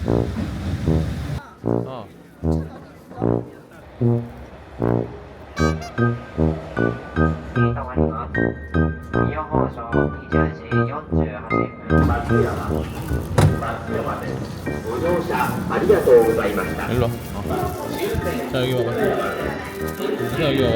어. 일로 와. 자 여기 봐봐. 자 여기 봐봐.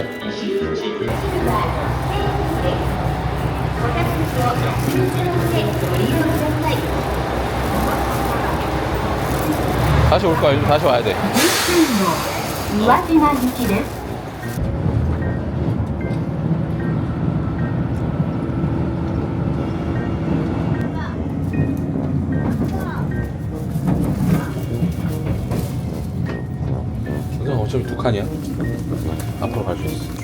다시 올 거야. 일로 다시 와야 돼. 宇和島行きです。 이건 어차피 두 칸이야. 앞으로 갈 수 있어.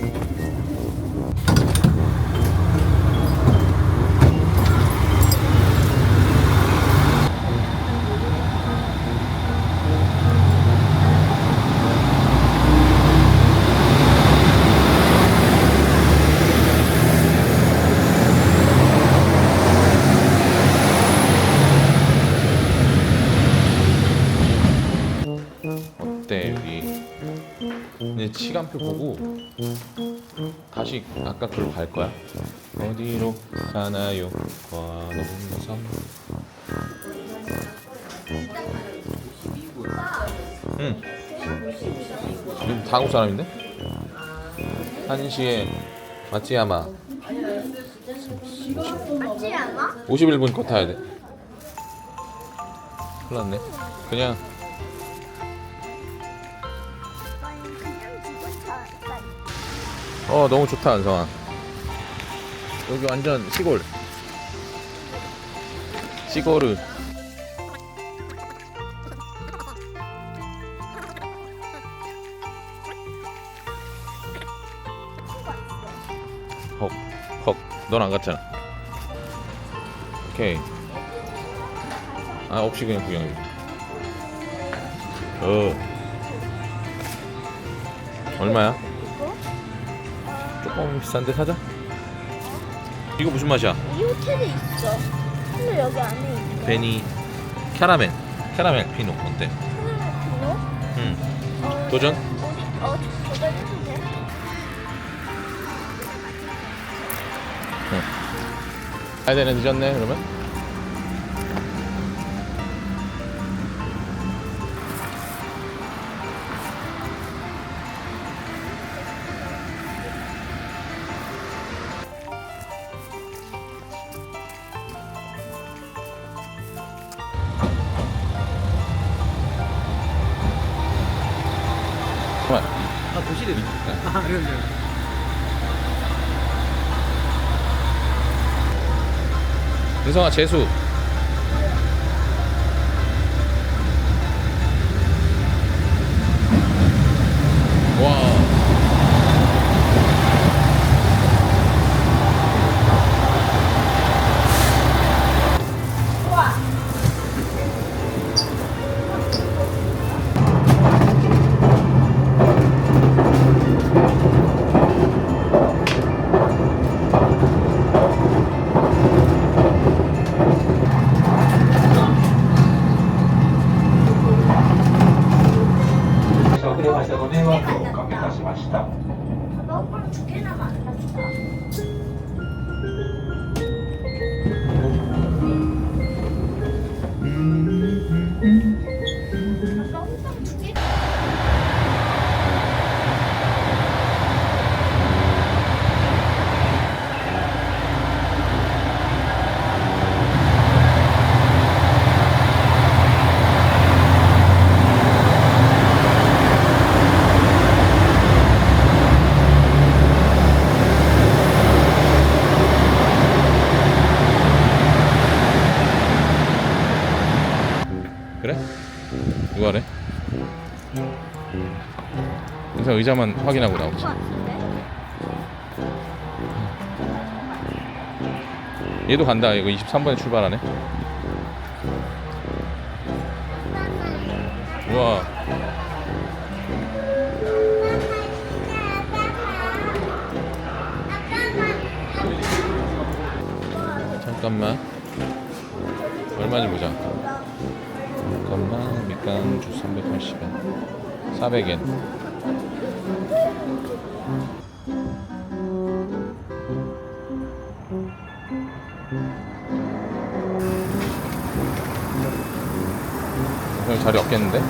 어때 여기? 이제 시간표 보고 다시 아까 글로 갈 거야. 어디로 가나요? 관음섬. 응. 여기 다 한국 사람인데? 1시에 마찌야마. 마찌야마? 51분 거 타야 돼. 큰일 났네. 그냥 너무 좋다 안성아. 여기 완전 시골. 시골을. 헉, 넌 안 갔잖아. 오케이. 없이 그냥 구경해. 얼마야? 조금 비싼데 사자. 이거 무슨 맛이야? 이 호텔에 있어. 근데 여기 안에 있어. 베니 캐러멜 피노 어때? 피노? 응. 도전? 도전해도 돼? 응. 가야 되네. 늦었네 그러면. 도시래. 그런데. 은성아 재수. 와. 너 오빠랑 두 개나 만났어. 너 오빠랑 두 개. 그래? 누가 그래? 은성 의자만 확인하고 나오지. 얘도 간다. 이거 23번에 출발하네. 우와. 잠깐만. 얼마인지 보자. 잠깐만. 잠깐만. 밑간주 380엔. 400엔. 그냥 자리 없겠는데?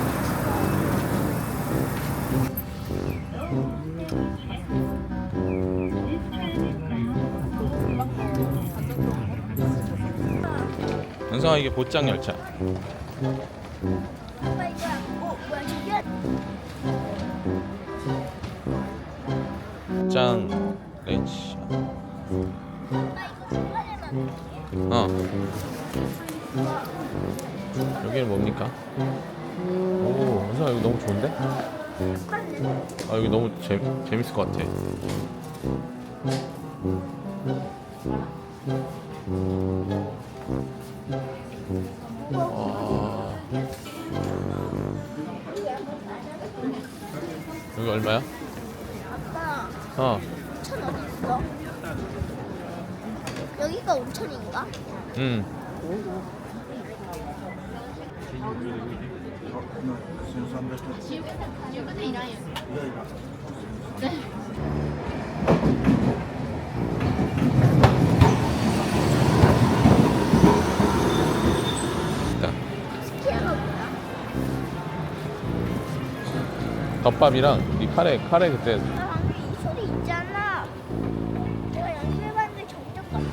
은성아, 이게 보짱 열차. 아빠 이거 뭐야 이게? 짱 렌치. 아빠 이거 중간에만 어. 여기는 뭡니까? 오, 은성아, 이거 너무 좋은데? 아, 여기 너무 재밌을 것 같아. 와. 여기 얼마야? 아빠 어. 5천 어디 있어? 여기가 5천인가? 응. 있다. 스키야가 뭐야? 덮밥이랑 이 카레 그때 나 방금 이 소리 있잖아. 내가 연습해봤는데 정적 같아.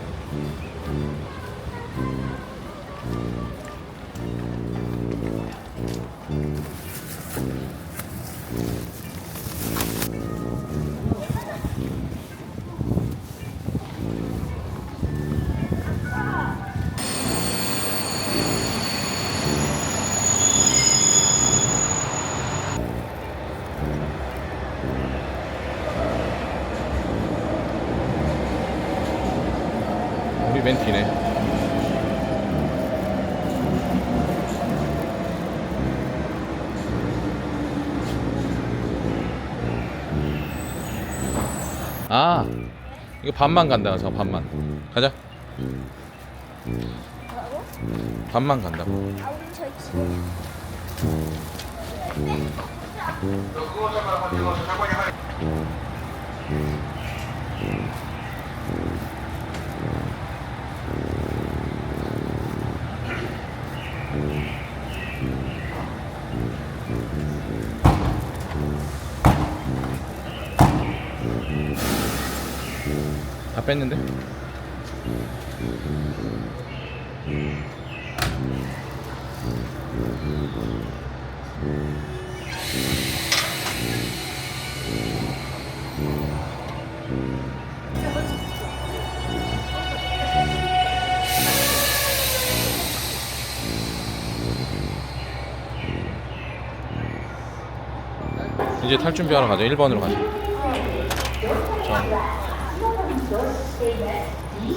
우리 맨 뒤네. 아, 이거 반만 간다. 저 반만. 가자. 뭐라고? 반만 간다고. 아 우리 저희 집에 다 뺐는데? 이제 탈 준비하러 가자. 1번으로 가자. 자. 宇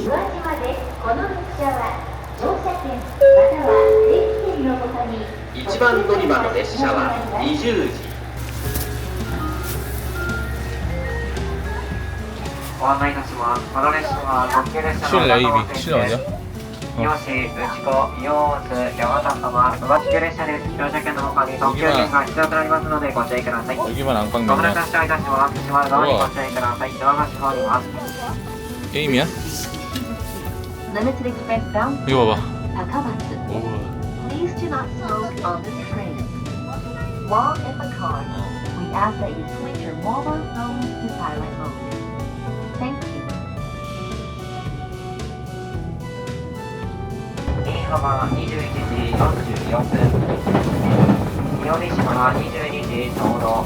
和島でこの列車は乗車券または定期券のほかに1番乗り場の列車は20時。ご案内いたします。この列車は特急列車 7 の 레이비. 中央 7 線 어디야? です。三好、内子、硫黄津、山田様、特急列車です。乗車券の他に特急券が必要となりますのでご注意ください。 여기만 ご無礼 앙빵면이야. 達しいたします。閉まる側にご注意ください。ドアが閉まります。 게임이야? Limited Express bound 이거 봐봐. Takamatsu. 우와. Please do not smoke on this train. While in the car, we ask that you switch your mobile phone to silent mode. Thank you. 新居浜21時44分。伊予島22時ちょうど。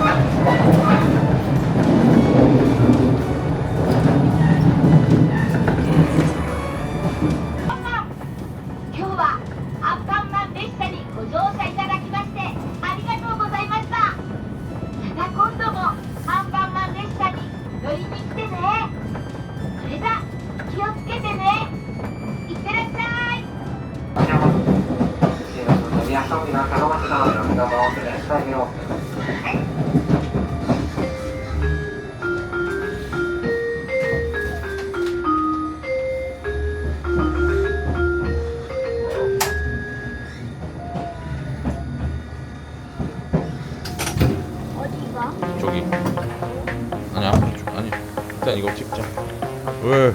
아, 감사합니다. 잘 먹었습니다. 여러분들 너무 스타일이요. 어디가? 저기. 아니 앞으로 쭉. 아니 일단 이거 찍자. 왜?